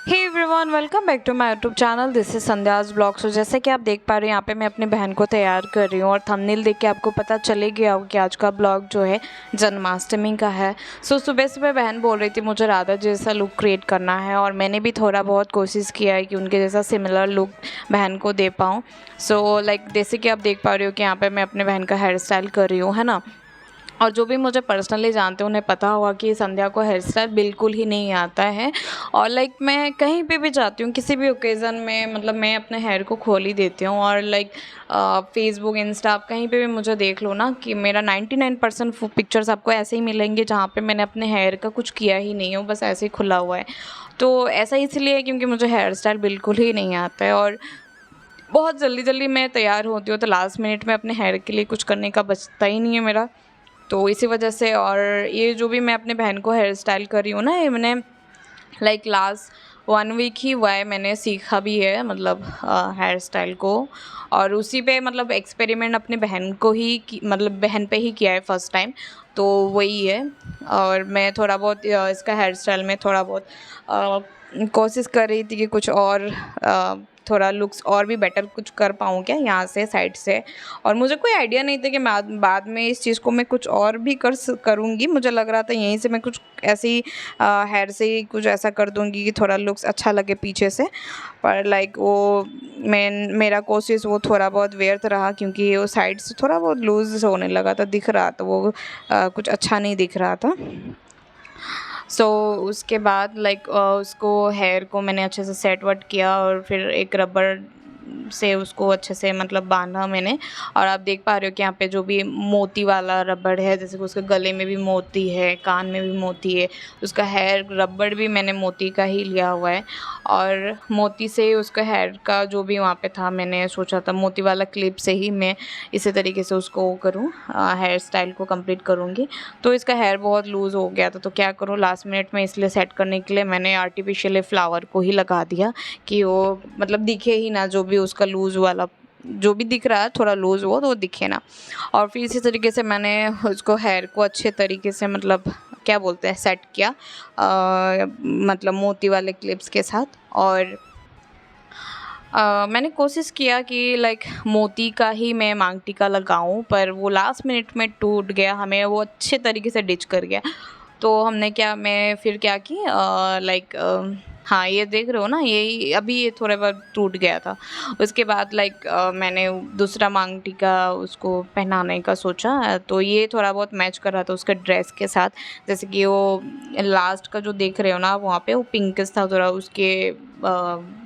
Hey everyone, welcome back to my YouTube channel. This is Sandhya's blog. So जैसे कि आप देख पा रहे हैं, यहाँ पे मैं अपनी बहन को तैयार कर रही हूँ और थंबनेल देख के आपको पता चले गया होगा कि आज का ब्लॉग जो है जन्माष्टमी का है। सो सुबह सुबह बहन बोल रही थी मुझे राधा जैसा लुक क्रिएट करना है और मैंने भी थोड़ा बहुत कोशिश किया है कि उनके जैसा सिमिलर लुक बहन को दे पाऊँ। सो जैसे कि आप देख पा रहे हो कि यहाँ पर मैं अपने बहन का हेयर स्टाइल कर रही हूँ, है ना। और जो भी मुझे पर्सनली जानते हैं उन्हें पता होगा कि संध्या को हेयर स्टाइल बिल्कुल ही नहीं आता है। और मैं कहीं पे भी जाती हूँ, किसी भी ओकेज़न में मैं अपने हेयर को खोल ही देती हूँ। और फेसबुक, इंस्टा, आप कहीं पे भी मुझे देख लो ना कि मेरा 99% पिक्चर्स आपको ऐसे ही मिलेंगे जहाँ पे मैंने अपने हेयर का कुछ किया ही नहीं है, बस ऐसे ही खुला हुआ है। तो ऐसा इसलिए है क्योंकि मुझे हेयर स्टाइल बिल्कुल ही नहीं आता है और बहुत जल्दी जल्दी मैं तैयार होती हूँ, तो लास्ट मिनट में अपने हेयर के लिए कुछ करने का बचता ही नहीं है मेरा। तो इसी वजह से, और ये जो भी मैं अपने बहन को हेयर स्टाइल कर रही हूँ ना, ये मैंने लास्ट 1 वीक ही हुआ है, मैंने सीखा भी है हेयर स्टाइल को। और उसी पे एक्सपेरिमेंट अपने बहन को ही बहन पे ही किया है फर्स्ट टाइम। तो वही है। और मैं थोड़ा बहुत इसका हेयर स्टाइल में थोड़ा बहुत कोशिश कर रही थी कि कुछ और थोड़ा लुक्स और भी बेटर कुछ कर पाऊँ क्या यहाँ से साइड से। और मुझे कोई आइडिया नहीं था कि बाद में इस चीज़ को मैं कुछ और भी करूँगी। मुझे लग रहा था यहीं से मैं कुछ ऐसी हेयर से ही कुछ ऐसा कर दूँगी कि थोड़ा लुक्स अच्छा लगे पीछे से। पर वो मेरा कोशिश वो थोड़ा बहुत व्यर्थ रहा, क्योंकि वो साइड से थोड़ा बहुत लूज़ होने लगा था, दिख रहा था वो कुछ अच्छा नहीं दिख रहा था। उसके बाद उसको हेयर को मैंने अच्छे से सेट वेट किया और फिर एक रबर से उसको अच्छे से बांधा मैंने। और आप देख पा रहे हो कि यहाँ पे जो भी मोती वाला रबड़ है, जैसे कि उसके गले में भी मोती है, कान में भी मोती है, उसका हेयर रबड़ भी मैंने मोती का ही लिया हुआ है। और मोती से उसका हेयर का जो भी वहाँ पे था, मैंने सोचा था मोती वाला क्लिप से ही मैं इसी तरीके से उसको करूँ, हेयर स्टाइल को कंप्लीट करूँगी। तो इसका हेयर बहुत लूज़ हो गया था, तो क्या करूँ, लास्ट मिनट में इसलिए सेट करने के लिए मैंने आर्टिफिशियली फ्लावर को ही लगा दिया कि वो दिखे ही ना, जो भी उसका लूज़ वाला जो भी दिख रहा है थोड़ा लूज़ वो तो दिखे ना। और फिर इसी तरीके से मैंने उसको हेयर को अच्छे तरीके से क्या बोलते हैं, सेट किया मोती वाले क्लिप्स के साथ। और मैंने कोशिश किया कि मोती का ही मैं मांग टीका लगाऊं, पर वो लास्ट मिनट में टूट गया, हमें वो अच्छे तरीके से डिच कर गया। तो मैं फिर क्या की हाँ, ये देख रहे हो ना, यही अभी ये थोड़ा बहुत टूट गया था। उसके बाद मैंने दूसरा मांग टीका उसको पहनाने का सोचा, तो ये थोड़ा बहुत मैच कर रहा था उसके ड्रेस के साथ। जैसे कि वो लास्ट का जो देख रहे हो ना, वहाँ पे वो पिंकिश था थोड़ा, उसके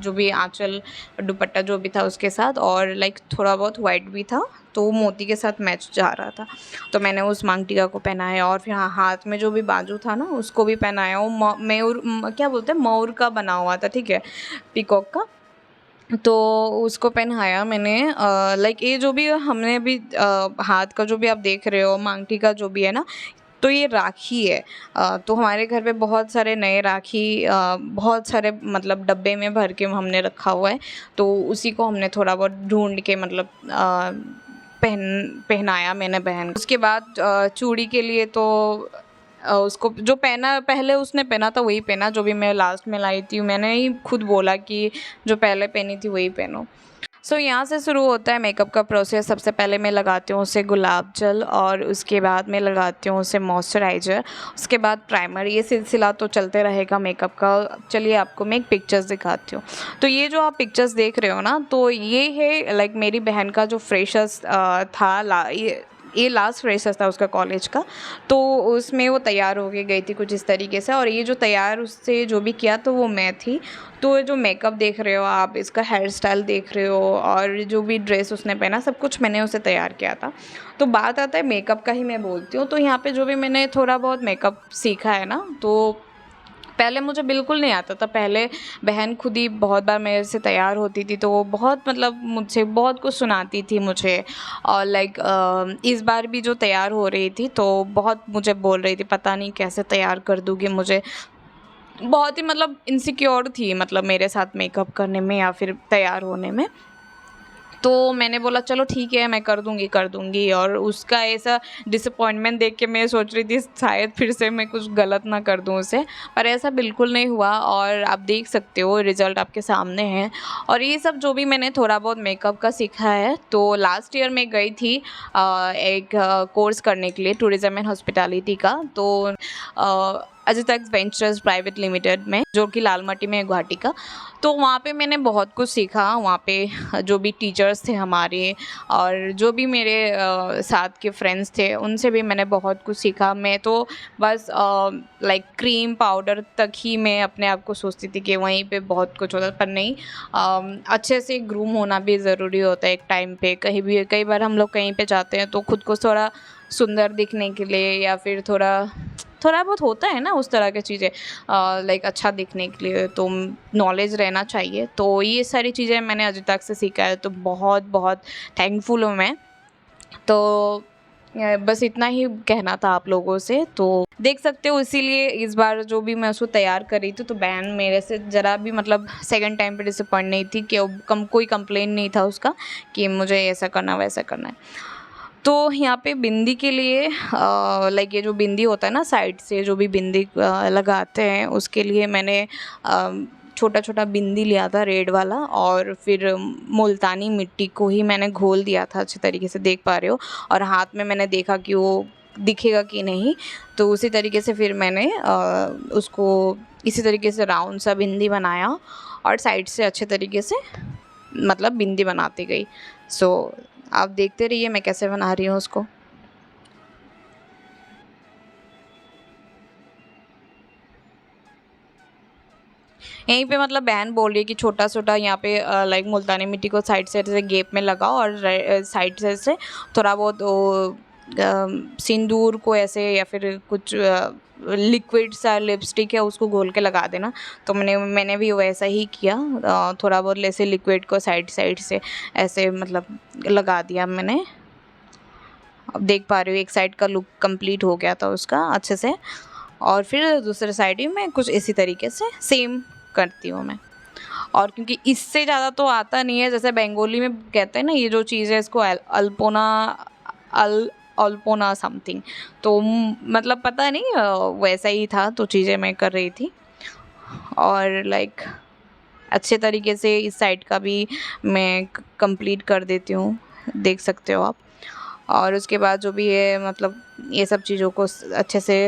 जो भी आंचल दुपट्टा जो भी था उसके साथ, और थोड़ा बहुत वाइट भी था, तो वो मोती के साथ मैच जा रहा था। तो मैंने उस मांग टीका को पहनाया और फिर हाँ, हाथ में जो भी बाजू था ना उसको भी पहनाया। वो क्या बोलते हैं, मोर का बना हुआ था, ठीक है, पीकॉक का। तो उसको पहनाया मैंने। ये जो भी हमने अभी हाथ का जो भी आप देख रहे हो, मांग टीका जो भी है ना, तो ये राखी है। तो हमारे घर पे बहुत सारे नए राखी बहुत सारे डब्बे में भर के हमने रखा हुआ है। तो उसी को हमने थोड़ा बहुत ढूंढ के पहनाया मैंने बहन को। उसके बाद चूड़ी के लिए तो उसको जो पहना पहले उसने पहना था वही पहना, जो भी मैं लास्ट में लाई थी, मैंने ही खुद बोला कि जो पहले पहनी थी वही पहनो। यहाँ से शुरू होता है मेकअप का प्रोसेस। सबसे पहले मैं लगाती हूँ उसे गुलाब जल, और उसके बाद मैं लगाती हूँ उसे मॉइस्चराइज़र, उसके बाद प्राइमर। ये सिलसिला तो चलते रहेगा मेकअप का। चलिए आपको मैं एक पिक्चर्स दिखाती हूँ। तो ये जो आप पिक्चर्स देख रहे हो ना, तो ये है मेरी बहन का जो फ्रेशर्स था, ये लास्ट फ्रेशर्स था उसका कॉलेज का। तो उसमें वो तैयार होके गई थी कुछ इस तरीके से, और ये जो तैयार उससे जो भी किया तो वो मैं थी। तो जो मेकअप देख रहे हो आप, इसका हेयर स्टाइल देख रहे हो, और जो भी ड्रेस उसने पहना, सब कुछ मैंने उसे तैयार किया था। तो बात आता है मेकअप का ही मैं बोलती हूँ। तो यहाँ पे जो भी मैंने थोड़ा बहुत मेकअप सीखा है ना, तो पहले मुझे बिल्कुल नहीं आता था। पहले बहन खुद ही बहुत बार मेरे से तैयार होती थी, तो वो बहुत मुझसे बहुत कुछ सुनाती थी मुझे। और इस बार भी जो तैयार हो रही थी तो बहुत मुझे बोल रही थी पता नहीं कैसे तैयार कर दूँगी मुझे। बहुत ही इनसिक्योर थी मेरे साथ मेकअप करने में या फिर तैयार होने में। तो मैंने बोला चलो ठीक है, मैं कर दूँगी और उसका ऐसा डिसअपॉइंटमेंट देख के मैं सोच रही थी शायद फिर से मैं कुछ गलत ना कर दूँ उसे, पर ऐसा बिल्कुल नहीं हुआ और आप देख सकते हो रिज़ल्ट आपके सामने है। और ये सब जो भी मैंने थोड़ा बहुत मेकअप का सीखा है, तो लास्ट ईयर मैं गई थी एक कोर्स करने के लिए टूरिज़्म एंड हॉस्पिटैलिटी का, तो अजिटेक्स वेंचर्स प्राइवेट लिमिटेड में, जो कि लालमाटी में है गुवाहाटी का। तो वहाँ पे मैंने बहुत कुछ सीखा, वहाँ पे जो भी टीचर्स थे हमारे और जो भी मेरे साथ के फ्रेंड्स थे उनसे भी मैंने बहुत कुछ सीखा। मैं तो बस लाइक क्रीम पाउडर तक ही मैं अपने आप को सोचती थी कि वहीं पे बहुत कुछ होता, पर नहीं, अच्छे से ग्रूम होना भी ज़रूरी होता है एक टाइम पे। कहीं भी कई बार हम लोग कहीं पे जाते हैं तो खुद को थोड़ा सुंदर दिखने के लिए या फिर थोड़ा बहुत होता है ना उस तरह की चीज़ें, लाइक अच्छा दिखने के लिए तो नॉलेज रहना चाहिए। तो ये सारी चीज़ें मैंने अभी तक से सीखा है, तो बहुत बहुत थैंकफुल हूँ मैं। तो बस इतना ही कहना था आप लोगों से। तो देख सकते हो, इसीलिए इस बार जो भी मैं उसको तैयार कर रही थी तो बहन मेरे से ज़रा भी मतलब सेकंड टाइम पे डिसअपॉइंट नहीं थी कि कोई कंप्लेन नहीं था उसका कि मुझे ऐसा करना वैसा करना है। तो यहाँ पे बिंदी के लिए लाइक ये जो बिंदी होता है ना साइड से जो भी बिंदी लगाते हैं उसके लिए मैंने छोटा छोटा बिंदी लिया था रेड वाला, और फिर मुल्तानी मिट्टी को ही मैंने घोल दिया था अच्छे तरीके से, देख पा रहे हो। और हाथ में मैंने देखा कि वो दिखेगा कि नहीं, तो उसी तरीके से फिर मैंने उसको इसी तरीके से राउंड सा बिंदी बनाया और साइड से अच्छे तरीके से मतलब बिंदी बनाती गई। सो आप देखते रहिए मैं कैसे बना रही हूँ उसको। यहीं पे मतलब बहन बोल रही है कि छोटा-छोटा यहाँ पे लाइक मुल्तानी मिट्टी को साइड से ऐसे गैप में लगाओ और साइड से ऐसे थोड़ा बहुत वो सिंदूर को ऐसे या फिर कुछ लिक्विड सा लिपस्टिक है उसको घोल के लगा देना। तो मैंने भी वैसा ही किया, थोड़ा बहुत ऐसे लिक्विड को साइड से ऐसे मतलब लगा दिया मैंने। अब देख पा रही हूँ एक साइड का लुक कंप्लीट हो गया था उसका अच्छे से, और फिर दूसरे साइड भी मैं कुछ इसी तरीके से सेम करती हूँ मैं। और क्योंकि इससे ज़्यादा तो आता नहीं है, जैसे बंगाली में कहते हैं ना ये जो चीज़ है इसको अल्पोना अल्पोना समथिंग, तो मतलब पता नहीं वैसा ही था, तो चीज़ें मैं कर रही थी। और लाइक अच्छे तरीके से इस साइड का भी मैं कंप्लीट कर देती हूँ, देख सकते हो आप। और उसके बाद जो भी है मतलब ये सब चीज़ों को अच्छे से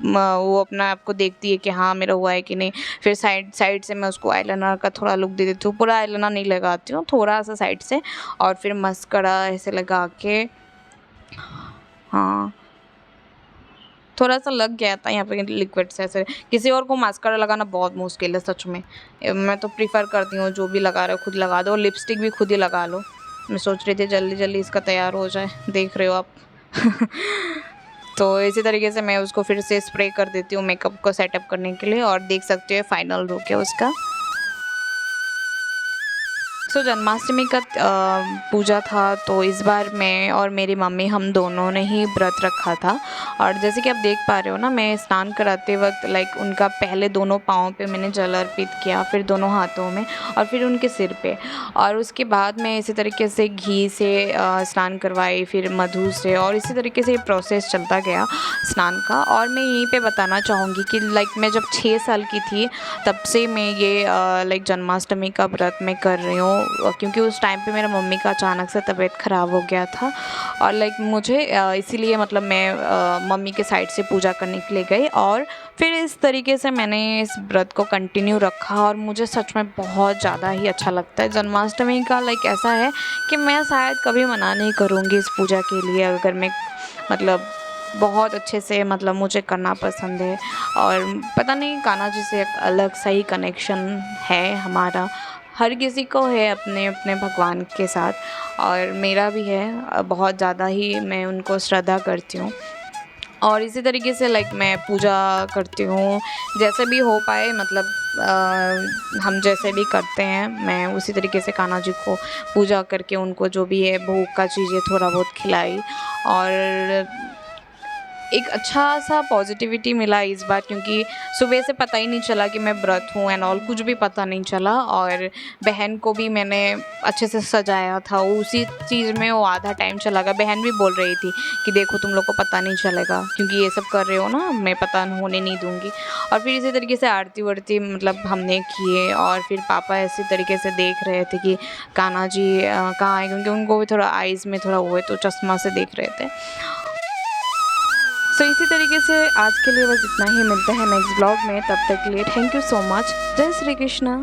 वो अपना आप को देखती है कि हाँ मेरा हुआ है कि नहीं। फिर साइड साइड से मैं उसको आईलाइनर का थोड़ा लुक दे देती हूँ, पूरा आईलाइनर नहीं लगाती हूँ, थोड़ा सा साइड से, और फिर मस्करा ऐसे लगा के, हाँ थोड़ा सा लग गया था यहाँ पे लिक्विड से ऐसे। किसी और को मास्कारा लगाना बहुत मुश्किल है सच में, मैं तो प्रीफर करती हूँ जो भी लगा रहे हो खुद लगा दो, लिपस्टिक भी खुद ही लगा लो। मैं सोच रही थी जल्दी जल्दी इसका तैयार हो जाए, देख रहे हो आप। तो इसी तरीके से मैं उसको फिर से स्प्रे कर देती हूँ मेकअप को सेटअप करने के लिए, और देख सकते हो फाइनल लुक है उसका। जन्माष्टमी का पूजा था, तो इस बार मैं और मेरी मम्मी हम दोनों ने ही व्रत रखा था। और जैसे कि आप देख पा रहे हो ना, मैं स्नान कराते वक्त लाइक उनका पहले दोनों पाँव पे मैंने जल अर्पित किया, फिर दोनों हाथों में, और फिर उनके सिर पे, और उसके बाद मैं इसी तरीके से घी से स्नान करवाई, फिर मधु से, और इसी तरीके से ये प्रोसेस चलता गया स्नान का। और मैं यहीं पे बताना चाहूँगी कि लाइक मैं जब 6 साल की थी तब से मैं ये लाइक जन्माष्टमी का व्रत मैं कर रही हूँ, क्योंकि उस टाइम पे मेरा मम्मी का अचानक से तबीयत ख़राब हो गया था, और लाइक मुझे इसीलिए मतलब मैं मम्मी के साइड से पूजा करने के लिए गई, और फिर इस तरीके से मैंने इस व्रत को कंटिन्यू रखा, और मुझे सच में बहुत ज़्यादा ही अच्छा लगता है। जन्माष्टमी का लाइक ऐसा है कि मैं शायद कभी मना नहीं करूँगी इस पूजा के लिए, अगर मैं मतलब बहुत अच्छे से मतलब मुझे करना पसंद है। और पता नहीं कान्हा जी से एक अलग सा ही कनेक्शन है हमारा, हर किसी को है अपने अपने भगवान के साथ, और मेरा भी है, बहुत ज़्यादा ही मैं उनको श्रद्धा करती हूँ। और इसी तरीके से लाइक मैं पूजा करती हूँ जैसे भी हो पाए, मतलब हम जैसे भी करते हैं मैं उसी तरीके से कान्हा जी को पूजा करके उनको जो भी है भोग का चीज़ें थोड़ा बहुत खिलाई, और एक अच्छा सा पॉजिटिविटी मिला इस बार, क्योंकि सुबह से पता ही नहीं चला कि मैं व्रत हूँ एंड ऑल, कुछ भी पता नहीं चला। और बहन को भी मैंने अच्छे से सजाया था, उसी चीज़ में वो आधा टाइम चला गया। बहन भी बोल रही थी कि देखो तुम लोग को पता नहीं चलेगा क्योंकि ये सब कर रहे हो ना, मैं पता होने नहीं दूँगी। और फिर इसी तरीके से आरती वारती मतलब हमने किए, और फिर पापा ऐसे तरीके से देख रहे थे कि कान्हा जी कहाँ है, क्योंकि उनको भी थोड़ा आइज़ में थोड़ा हुए तो चश्मा से देख रहे थे। सो इसी तरीके से आज के लिए बस इतना ही, मिलते हैं नेक्स्ट ब्लॉग में, तब तक के लिए थैंक यू सो मच। जय श्री कृष्णा।